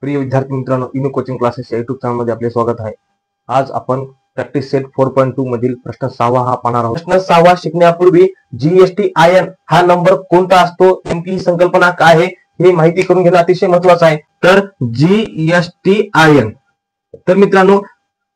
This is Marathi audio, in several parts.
प्रिय विद्यार्थी मित्रांनो, युनिक कोचिंग क्लासेस या युट्यूब चॅनलमध्ये आपले स्वागत आहे। आज आपण प्रॅक्टिस सेट 4.2 मधील प्रश्न 6 हा पाहणार आहोत। प्रश्न 6 शिकण्यापूर्वी GSTIN हा नंबर कोणता असतो, नेमकी ही संकल्पना काय आहे हे माहिती करून घेणं अतिशय महत्त्वाचं आहे। तर GSTIN, तर मित्रांनो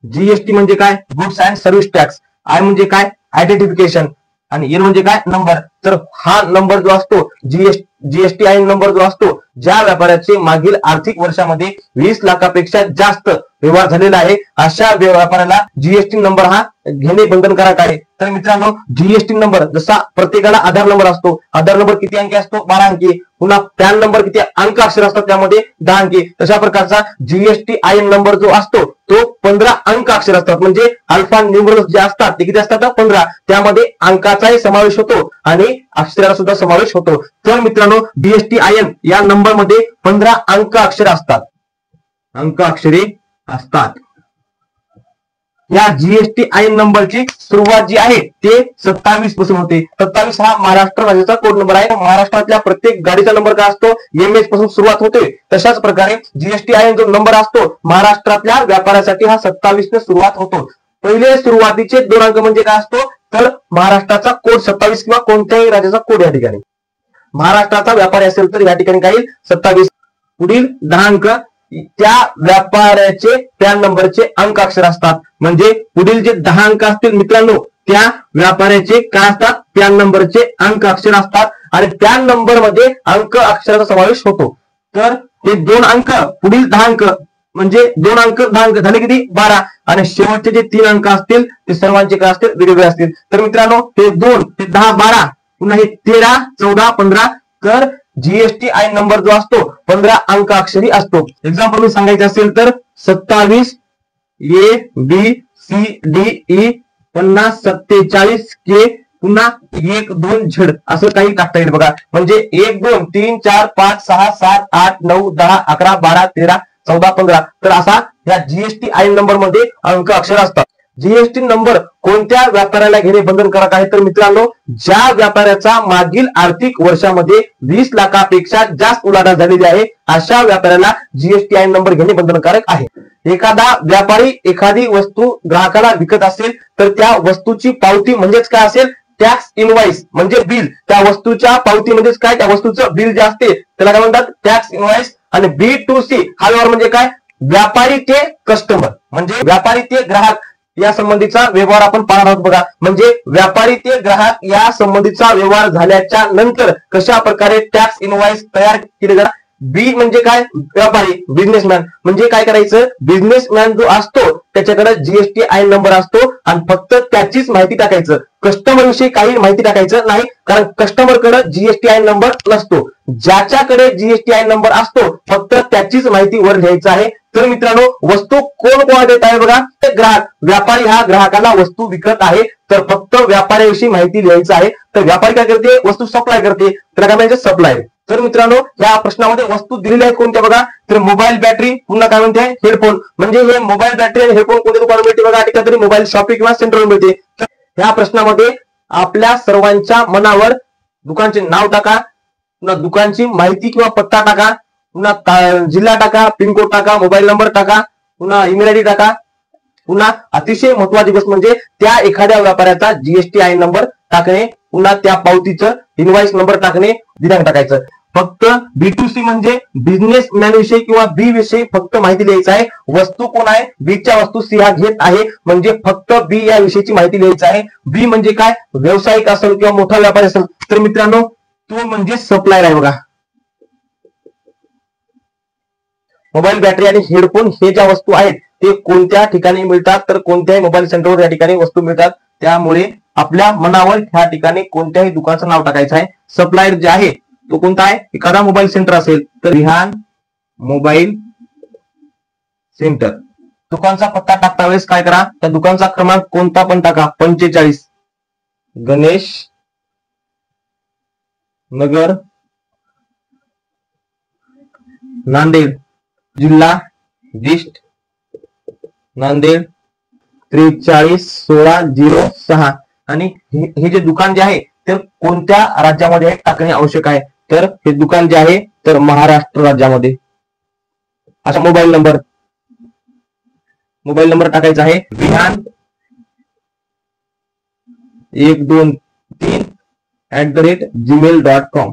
GST म्हणजे काय, goods and service tax, I म्हणजे काय, आयडेंटिफिकेशन, आणि एन म्हणजे काय, नंबर। तर हा नंबर जो असतो GSTIN नंबर जो असतो, ज्या व्यापाऱ्याचे मागील आर्थिक वर्षामध्ये 20 लाखापेक्षा जास्त व्यवहार झालेला आहे अशा व्यापाऱ्याला जीएसटी नंबर हा घेणे बंधनकारक आहे। तर मित्रांनो जीएसटी नंबर जसा प्रत्येकाला आधार नंबर असतो, आधार नंबर किती अंकी असतो, 12 अंकी, पुन्हा पॅन नंबर किती अंक अक्षर असतात त्यामध्ये 10 अंकी, तशा प्रकारचा GSTIN नंबर जो असतो तो 15 अंक अक्षर असतात, म्हणजे अल्फा न्यूमरल्स जे असतात ते किती असतात, 15, त्यामध्ये अंकाचाही समावेश होतो आणि अक्षराचा सुद्धा समावेश होतो। तर मित्रांनो GSTIN या नंबर मध्ये 15 अंक अक्षर असतात, अंक अक्षरे असतात। या GSTIN नंबरची सुरुवात जी आहे ते 27 पासून होते। 27 हा महाराष्ट्र राज्याचा कोड नंबर आहे। महाराष्ट्रातल्या प्रत्येक गाडीचा नंबर काय असतो, MS पासून सुरुवात होते। तशाच प्रकारे GSTIN जो नंबर असतो महाराष्ट्रातल्या व्यापाऱ्यासाठी हा 27 ने सुरुवात होतो। पहिले सुरुवातीचे 2 अंक म्हणजे काय असतो, तर महाराष्ट्राचा कोड 27 किंवा कोणत्याही राज्याचा कोड या ठिकाणी महाराष्ट्राचा व्यापारी असेल तर या ठिकाणी काय 27, पुढील 10 अंक त्या व्यापाऱ्याचे पॅन नंबरचे अंक अक्षर असतात, म्हणजे पुढील जे 10 अंक असतील मित्रांनो त्या व्यापाऱ्याचे काय असतात, पॅन नंबरचे अंक अक्षर असतात, आणि पॅन नंबर मध्ये अंक अक्षराचा समावेश होतो। तर हे 2 अंक पुढील 10 अंक म्हणजे 2 अंक 10 अंक झाले किती, 12, आणि शेवटचे जे 3 अंक असतील ते सर्वांचे काय असतील, वेगवेगळे असतील। तर मित्रांनो हे 2, हे 10, 12, पुन्हा हे 13, 14, 15, तर GSTIN नंबर जो असतो 15 अंक अक्षरी असतो। एक्झाम्पल सांगायचं असेल तर 27 ABCDE 50 47 K पुन्हा 1 2 Z असं काही टाकता येईल बघा, म्हणजे 1 2 3 4 5 6 7 8 9 10 11 12 13 14 15, तर असा या GSTIN नंबर मध्ये अंक अक्षर असतात। जीएसटी नंबर कोणत्या व्यापाऱ्याला घेणे बंधनकारक आहे, तर मित्रांनो ज्या व्यापाऱ्याचा मागील आर्थिक वर्षामध्ये 20 लाखापेक्षा जास्त उलाढाल झालेली आहे अशा व्यापाऱ्याला GSTIN नंबर घेणे बंधनकारक आहे। एखादा व्यापारी एखादी वस्तू ग्राहकाला विकत असेल तर त्या वस्तूची पावती म्हणजेच काय असेल, टॅक्स इनवॉइस म्हणजे बिल, त्या वस्तूच्या पावती म्हणजेच काय, त्या वस्तूचं बिल जे असते त्याला काय म्हणतात, टॅक्स इनवॉइस। आणि B2C हा व्यवहार म्हणजे काय, व्यापारी ते कस्टमर म्हणजे व्यापारी ते ग्राहक या संबंधीचा व्यवहार आपण पाहणार आहोत बघा। म्हणजे व्यापारी ते ग्राहक या संबंधीचा व्यवहार झाल्याच्या नंतर कशा प्रकारे टॅक्स इनवॉइस तयार केले जातात। बी म्हणजे काय, व्यापारी बिझनेसमॅन, म्हणजे काय करायचं, बिझनेसमॅन जो असतो त्याच्याकडे GSTIN नंबर असतो आणि फक्त त्याचीच माहिती टाकायचं, कस्टमर विषयी काही माहिती टाकायचं नाही, कारण कस्टमर कडे GSTIN नंबर नसतो। ज्याच्याकडे GSTIN नंबर असतो फक्त त्याचीच माहिती वर लिहायचं आहे। तर मित्रांनो वस्तू कोण कोण देत आहे बघा, ते ग्राहक, व्यापारी हा ग्राहकाला वस्तू विकत आहे तर फक्त व्यापाऱ्याविषयी माहिती लिहायचं आहे। तर व्यापारी काय करते, वस्तू सप्लाय करते, त्याला काय म्हणायचं, सप्लाय। तर मित्रांनो या प्रश्नामध्ये वस्तू दिलेल्या आहेत कोणत्या बघा, तर मोबाईल बॅटरी, पुन्हा काय म्हणते, हेडफोन, म्हणजे हे मोबाईल बॅटरी आणि हेडफोन कोणत्या दुकानात मिळते बघा, ठिकाणी तरी मोबाईल शॉपिंग किंवा सेंटरवर मिळते। या प्रश्नामध्ये आपल्या सर्वांच्या मनावर दुकानचे नाव टाका, पुन्हा दुकानची माहिती किंवा पत्ता टाका, पुन्हा जिल्हा टाका, पिनकोड टाका, मोबाईल नंबर टाका, पुन्हा ईमेल आयडी टाका, पुन्हा अतिशय महत्वाची गोष्ट म्हणजे त्या एखाद्या व्यापाऱ्याचा GSTIN नंबर टाकणे, पुन्हा त्या पावतीचं इनवॉइस नंबर टाकणे, दिनांक टाकायचं। फक्त B2C म्हणजे बिझनेसमॅन विषयी किंवा बी विषयी फक्त माहिती लिहायचं आहे। वस्तू कोण आहे, बीच्या वस्तू सी हा घेत आहे म्हणजे फक्त बी या विषयीची माहिती लिहायची आहे। बी म्हणजे काय, व्यावसायिक असेल किंवा मोठा व्यापारी असेल तर मित्रांनो तो म्हणजे सप्लायर आहे बघा। मोबाईल बॅटरी आणि हेडफोन हे ज्या वस्तू आहेत ते कोणत्या ठिकाणी मिळतात, तर कोणत्याही मोबाईल सेंटरवर या ठिकाणी वस्तू मिळतात, त्यामुळे आपल्या मनावर ह्या ठिकाणी कोणत्याही दुकानाचं नाव टाकायचं आहे। सप्लायर जे आहे तो कोणता आहे, एखादा मोबाईल सेंटर असेल तर रिहान मोबाईल सेंटर। दुकानचा पत्ता टाकता वेळेस काय करा, त्या दुकानचा क्रमांक कोणता पण टाका, 45 गणेश नगर नांदेड, जिल्हा ईस्ट नांदेड 431606, आणि हे जे दुकान जे आहे तर कोणत्या राज्यामध्ये टाकणे आवश्यक आहे, तर हे दुकान जे आहे तर महाराष्ट्र राज्यामध्ये। असा मोबाईल नंबर टाकायचा आहे विहान 123@gmail.com.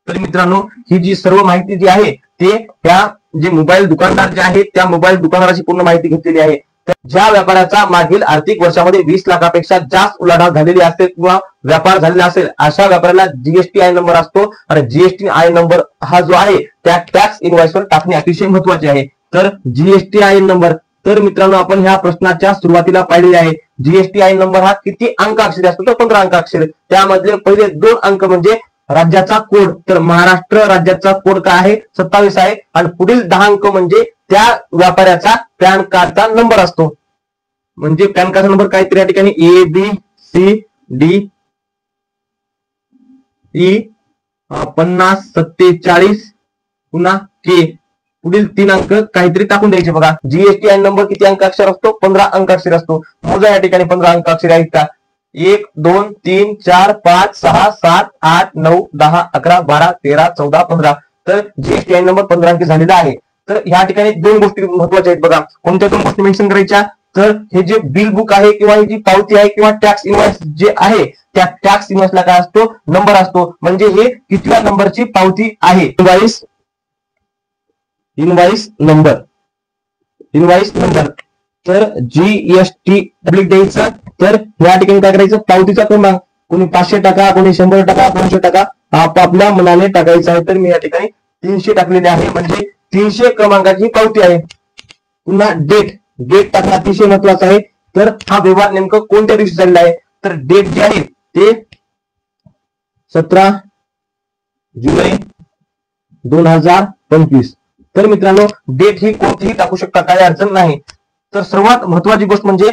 तर मित्रांनो ही जी सर्व माहिती जी आहे ते त्या जे मोबाईल दुकानदार जे आहेत त्या मोबाईल दुकानदाराची पूर्ण माहिती घेतलेली आहे. ज्या व्यापाराचा मागील आर्थिक वर्षामध्ये 20 लाखापेक्षा जास्त उलाढाल झालेली असते किंवा व्यापार झालेला असेल अशा व्यापाऱ्याला जीएसटी आय नंबर असतो आणि जीएसटी आय नंबर हा जो आहे त्या टॅक्स इनवॉइसवर टाकणे अतिशय महत्वाचे आहे. तर जीएसटी आय नंबर, तर मित्रांनो आपण ह्या प्रश्नाच्या सुरुवातीला पाहिलेले आहे जीएसटी आय नंबर हा किती अंकाक्षरी असतो तर 15 अंकाक्षरी. त्यामधले पहिले 2 अंक म्हणजे राज्याचा कोड, तर महाराष्ट्र राज्याचा कोड काय आहे 27 आहे आणि पुढील 10 अंक म्हणजे त्या व्यापाऱ्याचा पॅन कार्डचा नंबर असतो. म्हणजे पॅन कार्डचा नंबर काहीतरी या ठिकाणी ABCD E 50 47 पुन्हा K पुढील 3 अंक काहीतरी टाकून द्यायचे. बघा जीएसटी आय नंबर किती अंकाक्षर असतो 15 अंकाक्षर असतो. मोजा या ठिकाणी 15 अंकाक्षर आहेत का 1 2 3 4 5 6 7 8 9 10 11 12 13 14 15. तर जीएसटी आय नंबर 15 अंकी झालेला आहे. तर ह्या ठिकाणी 2 गोष्टी महत्वाच्या आहेत. बघा कोणत्या 2 गोष्टी मेन्शन करायच्या, तर हे जे बिल बुक आहे किंवा ही जी पावती आहे किंवा टॅक्स इनवॉइस जे आहे त्या टॅक्स इनवॉइसला काय असतो नंबर असतो. म्हणजे हे कितव्या नंबरची पावती आहे इनवॉइस नंबर. तर जीएसटी द्यायचा. तर या ठिकाणी काय करायचं पावतीचा क्रमांक कोणी 500 टाका कोणी 100 टाका 200 टाका आपापल्या मनाने टाकायचा आहे. तर मी या ठिकाणी 300 टाकलेले आहे म्हणजे 300 क्रमांकाची पावती आहे. पुन्हा डेट टाकणं अतिशय महत्वाचं आहे. तर हा व्यवहार नेमकं कोणत्या दिवशी झालेला आहे, तर डेट जे आहे ते 17 जुलै 2025. तर मित्रांनो डेट ही कोणतीही टाकू शकता काही अडचण नाही. तर सर्वात महत्वाची गोष्ट म्हणजे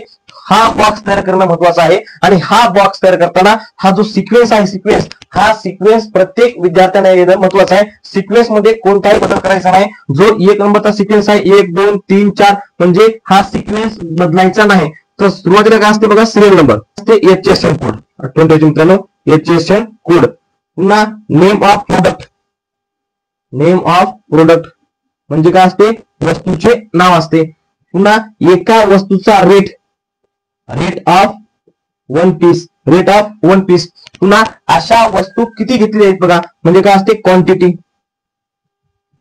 हा बॉक्स तयार करणं महत्वाचं आहे. आणि हा बॉक्स तयार करताना हा जो सिक्वेन्स आहे हा सिक्वेन्स प्रत्येक विद्यार्थ्याने येणं महत्वाचं आहे. सिक्वेन्स मध्ये कोणताही बदल करायचा नाही. जो 1 नंबरचा सिक्वेन्स आहे 1 2 3 4 म्हणजे हा सिक्वेन्स बदलायचा नाही. तर सुरुवातीला काय असते बघा सिरियल नंबर असते HSN कोड आठवण ठेवायचे मित्रांनो HSN कोड. पुन्हा नेम ऑफ प्रोडक्ट म्हणजे काय असते वस्तूचे नाव असते. पुन्हा एका वस्तूचा रेट ऑफ वन पीस. पुन्हा अशा वस्तू किती घेतली आहेत बघा म्हणजे काय असते क्वांटिटी.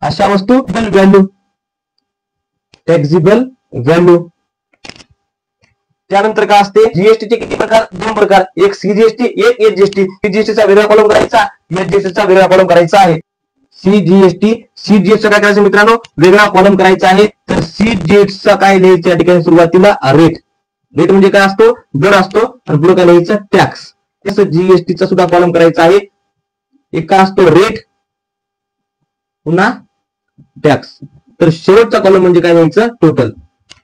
अशा वस्तू व्हॅल्यू टॅक्सेबल व्हॅल्यू. त्यानंतर काय असते जीएसटीचे किती प्रकार 2 प्रकार, एक सीजीएसटी एक एचजीएसटी. सीजीएसटीचा वेगळा कॉलम करायचा एचजीएसटीचा वेगळा कॉलम करायचा आहे. सीजीएसटी काय करायचं मित्रांनो वेगळा कॉलम करायचा आहे. तर सीजीएसटीचा काय लिहायचं या ठिकाणी सुरुवातीला रेट म्हणजे काय असतो दर असतो आणि पुढे काय लिहायचं टॅक्स. तसं जीएसटीचा सुद्धा कॉलम करायचा आहे. एक काय असतो रेट पुन्हा टॅक्स. तर शेवटचा कॉलम म्हणजे काय लिहायचं टोटल.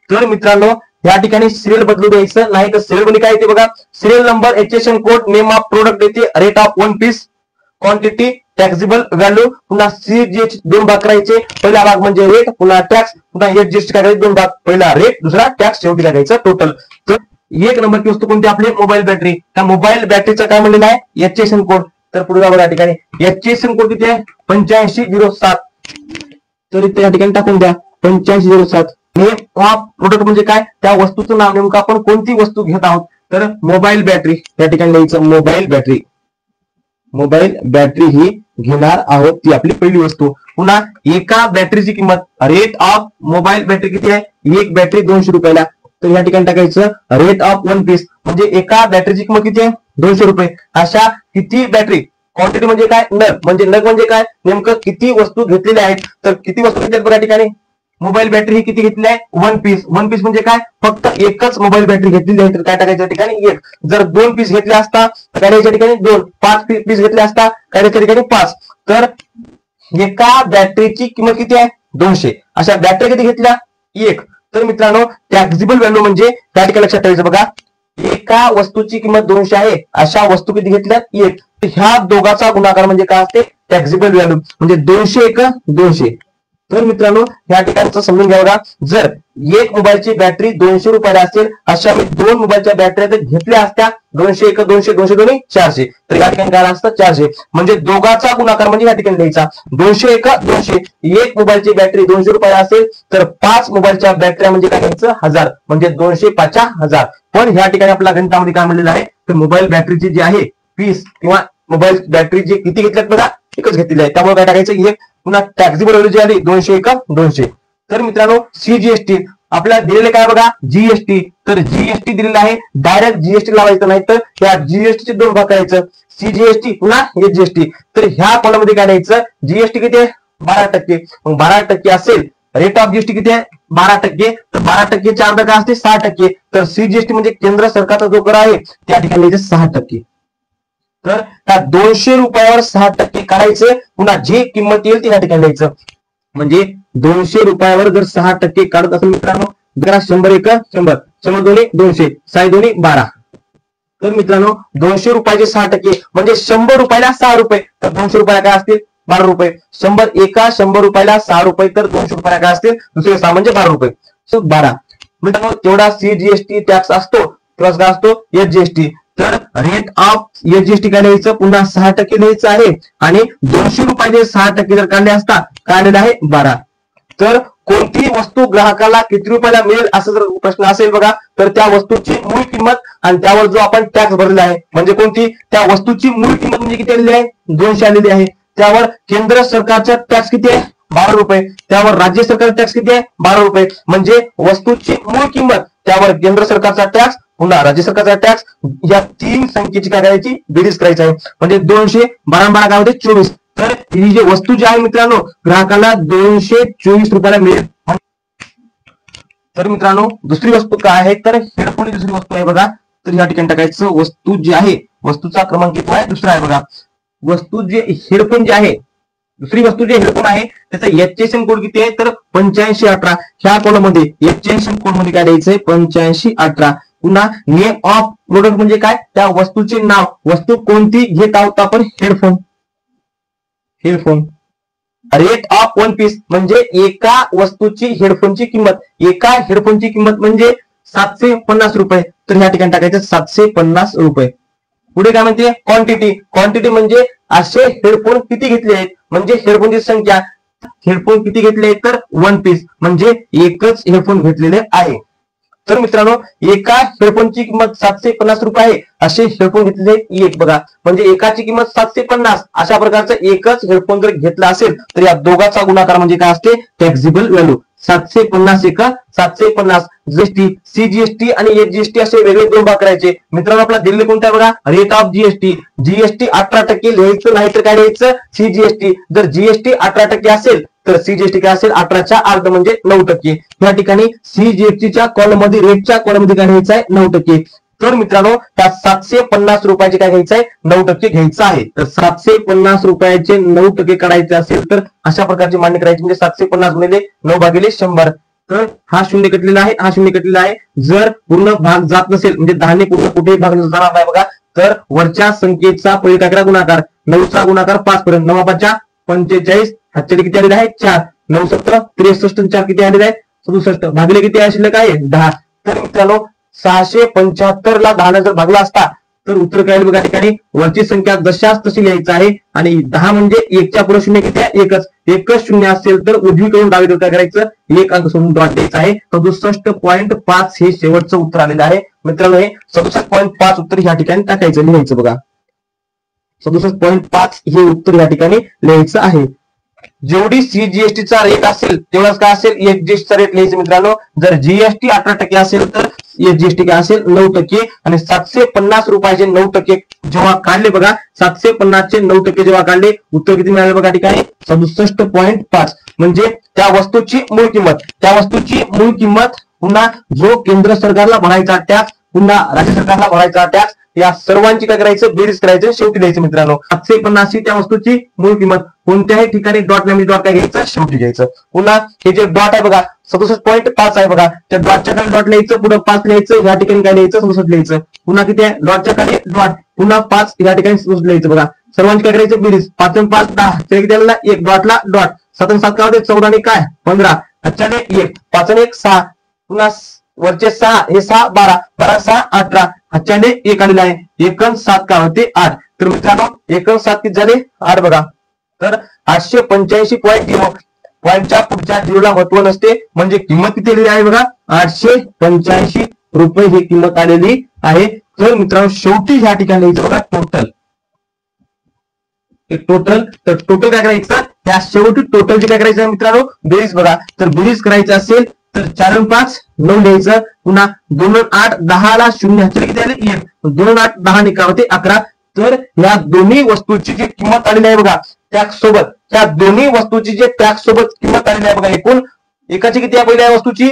तर मित्रांनो या ठिकाणी सिरियल बदलू द्यायचं नाही. तर सिरियल मध्ये काय येते बघा serial number HSN code name of product येते rate of 1 piece quantity taxable value. पुन्हा सीजीएसटी 2 भाग करायचे. पहिला भाग म्हणजे रेट पुन्हा टॅक्स पुन्हा एचजीएसटी काय करायचे 2 भाग पहिला रेट दुसरा टॅक्स शेवटी करायचं टोटल. तर 1 नंबरची वस्तू कोणती आपली मोबाईल बॅटरी. त्या मोबाईल बॅटरीचा काय म्हणलेलं आहे HSN कोड. तर पुढे बघा या ठिकाणी HSN कोड किती आहे 8507. तर इथे या ठिकाणी टाकून द्या 8507. नेम ऑफ प्रोडक्ट म्हणजे काय त्या वस्तूचं नाव नेमकं आपण कोणती वस्तू घेत आहोत तर मोबाईल बॅटरी या ठिकाणी लिहायचं मोबाईल बॅटरी ही घेणार आहोत ती आपली पहिली वस्तू. पुन्हा एका बॅटरीची किंमत रेट ऑफ मोबाईल बॅटरी किती आहे एक बॅटरी 200 रुपयाला. तर या ठिकाणी टाकायचं रेट ऑफ 1 पीस म्हणजे एका बॅटरीची किंमत किती आहे 200 रुपये. अशा किती बॅटरी क्वांटिटी म्हणजे काय नग म्हणजे काय नेमकं किती वस्तू घेतलेल्या आहेत. तर किती वस्तू घेतल्या बघा या ठिकाणी मोबाईल बॅटरी ही किती घेतली आहे 1 पीस म्हणजे काय फक्त एकच मोबाईल बॅटरी घेतलेली आहे. तर काय टाकायच्या ठिकाणी 1. जर 2 पीस घेतले असता काय द्यायच्या ठिकाणी 2. 5 पीस घेतले असता काय द्यायच्या ठिकाणी 5. तर एका बॅटरीची किंमत किती आहे 200. अशा बॅटरी किती घेतल्या 1. तर मित्रांनो टॅक्सेबल व्हॅल्यू म्हणजे त्या ठिकाणी लक्षात ठेवायचं बघा एका वस्तूची किंमत 200 आहे अशा वस्तू किती घेतल्या 1. ह्या दोघाचा गुणाकार म्हणजे काय असते टॅक्सेबल व्हॅल्यू म्हणजे 200 1 200 तर मित्रांनो या ठिकाणचं समजून घ्या बघा, जर एक मोबाईलची बॅटरी 200 रुपयाला असेल, अशा मी 2 मोबाईलच्या बॅटऱ्या जर घेतल्या असत्या 200 1 200 200 दोन्ही 400, तर या ठिकाणी काय असतं 400, म्हणजे दोघाचा गुणाकार म्हणजे या ठिकाणी द्यायचा 200 1 200. एक मोबाईलची बॅटरी 200 रुपयाला असेल तर 5 मोबाईलच्या बॅटऱ्या म्हणजे काय घ्यायचं 1000, म्हणजे 200 5 1000. पण या ठिकाणी आपल्या गणितामध्ये काय म्हणलेलं आहे, तर मोबाईल बॅटरीची जी आहे पीस किंवा मोबाईल बॅटरी जी किती घेतल्यात बघा, एकच घेतलेली आहे, त्यामुळे काय टाकायचं एक. पुन्हा टॅक्सी बरोबर जी आली 200 1 200. तर मित्रांनो सीजीएसटी आपल्याला दिलेले काय बघा, जीएसटी. तर जीएसटी दिलेला आहे, डायरेक्ट जीएसटी लावायचं नाही, तर या जीएसटी चे दोन भाग करायचं, सीजीएसटी पुन्हा एसजीएसटी. तर ह्या कॉलम मध्ये काय द्यायचं, जीएसटी किती आहे 12%. मग 12% असेल, रेट ऑफ जीएसटी किती आहे 12%, तर 12% अर्धा काय असते 6%. तर सीजीएसटी म्हणजे केंद्र सरकारचा जो कर आहे त्या ठिकाणी द्यायचं 6%. तर त्या 200 रुपयावर 6% काढायचं, पुन्हा जी किंमत येईल ती या ठिकाणी द्यायचं. म्हणजे 200 रुपयावर जर 6% काढत असेल मित्रांनो, जरा 100 1 100, 100 दोन्ही 200, 6 दोन्ही 12. तर मित्रांनो 200 रुपयाचे 6% म्हणजे 100 रुपयाला 6 रुपये, तर 200 रुपयाला काय असतील 12 रुपये. 100 एका 100 रुपयाला 6 रुपये, तर 200 रुपयाला काय असतील दुसरे 6 म्हणजे 12 रुपये. सो 12 मित्रांनो तेवढा सीजीएसटी टॅक्स असतो, प्लस काय असतो एसजीएसटी. तर रेट ऑफ एसजीएसटी काय द्यायचं, पुन्हा 6% द्यायचं आहे, आणि 200 रुपयाचे 6% जर काढले असता काढलेला आहे 12. तर कोणतीही वस्तू ग्राहकाला किती रुपयाला मिळेल असं जर प्रश्न असेल बघा, तर त्या वस्तूची मूळ किंमत आणि त्यावर जो आपण टॅक्स भरलेला आहे, म्हणजे कोणती त्या वस्तूची मूळ किंमत म्हणजे किती आलेली आहे 200 आलेली आहे, त्यावर केंद्र सरकारचा टॅक्स किती आहे 12 रुपये, त्यावर राज्य सरकारचा टॅक्स किती आहे 12 रुपये. म्हणजे वस्तूची मूळ किंमत, त्यावर केंद्र सरकारचा टॅक्स, पुन्हा राज्य सरकारचा टॅक्स, या 3 संख्येची काय करायची बेरीज करायची आहे. म्हणजे 200 12 12 काय होते 24. तर ही जी वस्तू जी आहे मित्रांनो ग्राहकाला 224 रुपयाला मिळेल. तर मित्रांनो दुसरी वस्तू काय आहे, तर हेडफोन दुसरी वस्तू आहे बघा. तर या ठिकाणी टाकायचं वस्तू जी आहे, वस्तूचा क्रमांक किती आहे दुसरा आहे बघा. वस्तू जे हेडफोन जे आहे, दुसरी वस्तू जे हेडफोन आहे त्याचा एचएसएन कोड किती आहे, तर 8518. ह्या कोड मध्ये एचएसएन कोड मध्ये काय द्यायचंय 8518. पुन्हा नेम ऑफ प्रोडक्ट म्हणजे काय, त्या वस्तूचे नाव, वस्तू कोणती घेत आहोत आपण headphone. Rate of one piece म्हणजे एका वस्तूची हेडफोनची किंमत, एका हेडफोनची किंमत म्हणजे 750 रुपये. तर ह्या ठिकाणी टाकायचं 750 रुपये. पुढे काय म्हणते क्वांटिटी म्हणजे असे हेडफोन किती घेतले आहेत, म्हणजे हेडफोनची संख्या. हेडफोन किती घेतले आहेत, तर 1 पीस म्हणजे एकच हेडफोन घेतलेले आहे. तर मित्रांनो एका हेडफोनची किंमत 750 रुपये आहे, असे हेडफोन घेतलेले एक बघा, म्हणजे एकाची किंमत 750. अशा प्रकारचं एकच हेडफोन जर घेतला असेल तर या दोघाचा गुणाकार म्हणजे काय असते टॅक्सेबल व्हॅल्यू. 750 1 750. जीएसटी सीजीएसटी आणि एसजीएसटी असे वेगळे दोन भाग करायचे. मित्रांनो आपला दिल्ली कोणता बघा, रेट ऑफ जीएसटी. जीएसटी 18% लिहायचं, नाही तर काय लिहायचं सीजीएसटी. जर जीएसटी 18% असेल तर सीजीएसटी काय असेल 18च्या अर्ध म्हणजे 9%. या ठिकाणी सीजीएसटीच्या कॉलम मध्ये, रेटच्या कॉलम मध्ये काय घ्यायचं आहे 9%. तर मित्रांनो त्या 750 रुपयाचे काय घ्यायचं आहे 9% घ्यायचं आहे. तर 750 रुपयाचे 9% काढायचे असेल तर अशा प्रकारची मांडणी करायची, म्हणजे 750 गुणिले 9 भागिले 100. तर हा शून्य कटलेला आहे, हा शून्य कटलेला आहे. जर पूर्ण भाग जात नसेल, म्हणजे 10 ने पूर्ण कुठेही भाग जाणार नाही बघा, तर वरच्या संख्येचा पहिला गुणाकार 9चा गुणाकार 5 पर्यंत. 9 5 45, हातचे किती आलेले आहे 4, 9 17 63, 4 किती आलेले आहे 67, भागिले किती आहे शिल्लक आहे 10. तर मित्रांनो 675 ला 10 जर भागला असता तर उत्तर काय बघा, ठिकाणी वरची संख्या जशाच तशी लिहायचं आहे, आणि 10 म्हणजे 1च्या पुढे शून्य किती आहे एकच शून्य असेल तर उजवीकडून डावीकडे काय करायचं एक अंक सोडून डॉट द्यायचा आहे. 67.5 हे शेवटचं उत्तर आलेलं आहे मित्रांनो. हे 67.5 उत्तर या ठिकाणी टाकायचं, लिहायचं बघा. 67.5 हे उत्तर या ठिकाणी लिहायचं आहे. जेवढी सीजीएसटीचा रेट असेल तेवढाच काय असेल एसजीएसटीचा रेट लिहायचं मित्रांनो. जर जीएसटी 18% असेल तर एसजीएसटी काय असेल 9%. आणि 750 रुपयाचे 9% जेव्हा काढले बघा, 750 चे 9% जेव्हा काढले, उत्तर किती मिळाले बघा ठिकाणी 67.5. म्हणजे त्या वस्तूची मूळ किंमत, पुन्हा जो केंद्र सरकारला भरायचा टॅक्स, पुन्हा राज्य सरकारला भरायचा टॅक्स, या सर्वांची काय करायचं बेरीज करायचं, शेवटी द्यायचं मित्रांनो. 750 त्या वस्तूची मूळ किंमत. कोणत्याही ठिकाणी डॉट नाही, डॉट काय घ्यायचं शेवटी घ्यायचं. पुन्हा हे जे डॉट आहे बघा 67.5 आहे बघा, त्या डॉटच्या खाली डॉट लिहायचं, पुढे 5 लिहायचं, या ठिकाणी काय लिहायचं 67 लिहायचं. पुन्हा किती आहे डॉटच्या खाली डॉट, पुन्हा 5 या ठिकाणी 67 लिहायचं बघा. सर्वांची काय करायचं बेरीज, 5 आणि 5 10, किती आलेला 1, डॉटला डॉट 7 आणि 7 काय होते 14 आणि काय 15, हातच्याने 1, 5 आणि 1 6, पुन्हा वरचे 6 हे 6 12, 12 6 18, हातच्याने 1 आलेला आहे, 1 आणि 7 काय होते 8. तर मित्रांनो 1 आणि 7 किती झाले 8 बघा. तर 885.0 पॉईंटच्या पुढच्या झिरोला महत्व नसते, म्हणजे किंमत किती आलेली आहे बघा 885 रुपये ही किंमत आलेली आहे. तर मित्रांनो शेवटी ह्या ठिकाणी लिहायचं बघा टोटल. तर टोटल काय करायचं, ह्या शेवटी टोटलची काय करायचं मित्रांनो बेरीज बघा. तर बेरीज करायचं असेल तर 4 आणि 5 9 लिहायचं, पुन्हा 2 आणि 8 10 ला 0 ह्याच्या किती आले 1, 2 आणि 8 10 निकाल होते 11. तर या दोन्ही वस्तूची जी किंमत आलेली आहे बघा टॅक्स सोबत, त्या दोन्ही वस्तूची जे टॅक्स सोबत किंमत आलेली आहे बघा, एकूण एकाची किती आहे पहिल्या वस्तूची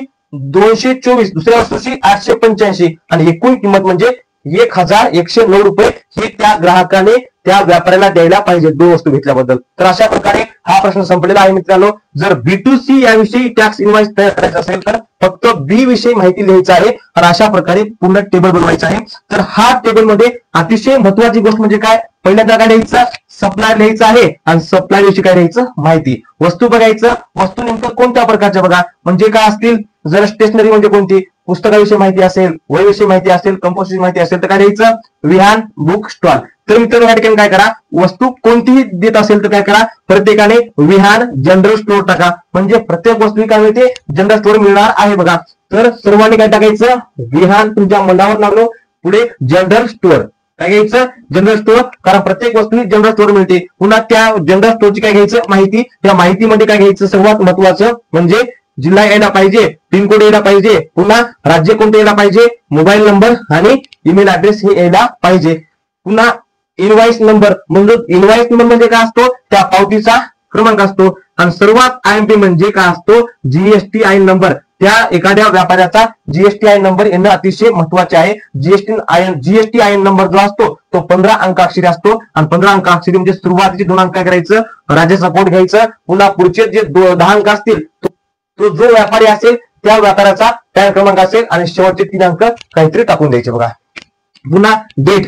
224, दुसऱ्या वस्तूची 885 आणि एकूण किंमत म्हणजे 1109 रुपये हे त्या ग्राहकाने त्या व्यापाऱ्याला द्यायला पाहिजे 2 वस्तू घेतल्याबद्दल. तर अशा प्रकारे हा प्रश्न संपलेला आहे मित्रांनो. जर B2C याविषयी टॅक्स इनवॉइस तयार करायचा असेल तर फक्त बी विषयी माहिती लिहायची आहे आणि अशा प्रकारे पूर्ण टेबल बनवायचा आहे. तर हा टेबल मध्ये अतिशय महत्वाची गोष्ट म्हणजे काय, पहिल्यांदा काय लिहायचं सप्लायर लिहायचं आहे आणि सप्लायर विषयी काय लिहायचं माहिती. वस्तू बघायचं, वस्तू नेमकं कोणत्या प्रकारच्या बघा, म्हणजे काय असतील, जर स्टेशनरी म्हणजे कोणती, पुस्तकाविषयी माहिती असेल, वहीविषयी माहिती असेल, कंपोस्ट माहिती असेल तर काय लिहायचं विहान बुक स्टॉल. तर मित्रांनो या ठिकाणी काय करा, वस्तू कोणतीही देत असेल तर काय करा प्रत्येकाने विहान जनरल स्टोअर टाका, म्हणजे प्रत्येक वस्तू काय मिळते जनरल स्टोअर मिळणार आहे बघा. तर सर्वांनी काय टाकायचं विहान तुमच्या मनावर लागलो, पुढे जनरल स्टोअर काय घ्यायचं जनरल स्टोअर, कारण प्रत्येक वस्तू जनरल स्टोअर मिळते. पुन्हा त्या जनरल स्टोअरची काय घ्यायचं माहिती, त्या माहितीमध्ये काय घ्यायचं सर्वात महत्वाचं म्हणजे जिल्हा यायला पाहिजे, पिनकोड यायला पाहिजे, पुन्हा राज्य कोणतं यायला पाहिजे, मोबाईल नंबर आणि ईमेल ऍड्रेस हे यायला पाहिजे. पुन्हा इनवॉइस नंबर, म्हणजे इनवॉइस नंबर म्हणजे काय असतो त्या पावतीचा क्रमांक असतो. आणि सर्वात IMP म्हणजे काय असतो GSTIN नंबर, त्या एखाद्या व्यापाऱ्याचा GSTIN नंबर येणं अतिशय महत्वाचे आहे. GSTIN नंबर जो असतो तो 15 अंकाक्षरी असतो आणि 15 अंकाक्षरी म्हणजे सुरुवातीचे 2 अंक काय करायचं राज्याचा कोड घ्यायचं, पुन्हा पुढचे जे 10 अंक असतील तो जो व्यापारी असेल त्या व्यापाऱ्याचा पॅन क्रमांक असेल आणि शेवटचे 3 अंक काहीतरी टाकून द्यायचे बघा. पुन्हा डेट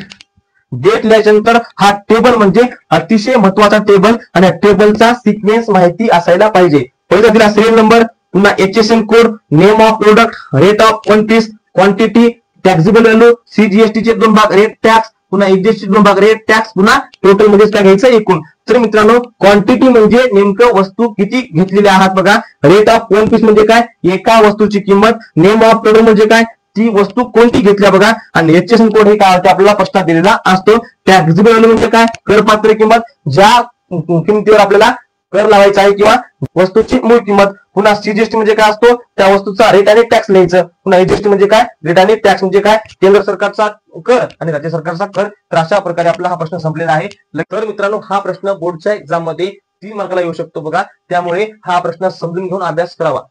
लिहिल्यानंतर हा टेबल म्हणजे अतिशय महत्वाचा टेबल आणि टेबलचा सिक्वेन्स माहिती असायला पाहिजे. पहिला दिला सिरियल नंबर, पुन्हा HSN code, name of product, rate of one piece, quantity, taxable value, CGST चे 2 भाग रेट टॅक्स, पुन्हा एक्झिस्टिंग 2 भाग रेट टॅक्स, पुन्हा टोटल मध्ये काय घ्यायचं एकूण. तर मित्रांनो क्वांटिटी म्हणजे नेमकं वस्तू किती घेतलेल्या आहात बघा, रेट ऑफ वन पीस म्हणजे काय एका वस्तूची किंमत, नेम ऑफ प्रोडक्ट म्हणजे काय ती वस्तू कोणती घेतल्या बघा, आणि HSN कोड हे काय आपल्याला प्रश्नात दिलेला असतो. टॅक्सेबल व्हॅल्यू म्हणजे काय करपात्र किंमत, ज्या किमतीवर आपल्याला कर लावायचा आहे किंवा वस्तूची मूळ किंमत. पुन्हा CGST म्हणजे काय असतो त्या वस्तूचा रेट आणि टॅक्स लिहायचं. पुन्हा HST म्हणजे काय रेट आणि टॅक्स म्हणजे काय केंद्र सरकारचा कर आणि राज्य सरकारचा कर. तर अशा प्रकारे आपला हा प्रश्न संपलेला आहे. तर मित्रांनो हा प्रश्न बोर्डच्या एक्झाम मध्ये 3 मार्काला येऊ शकतो बघा, त्यामुळे हा प्रश्न समजून घेऊन अभ्यास करावा.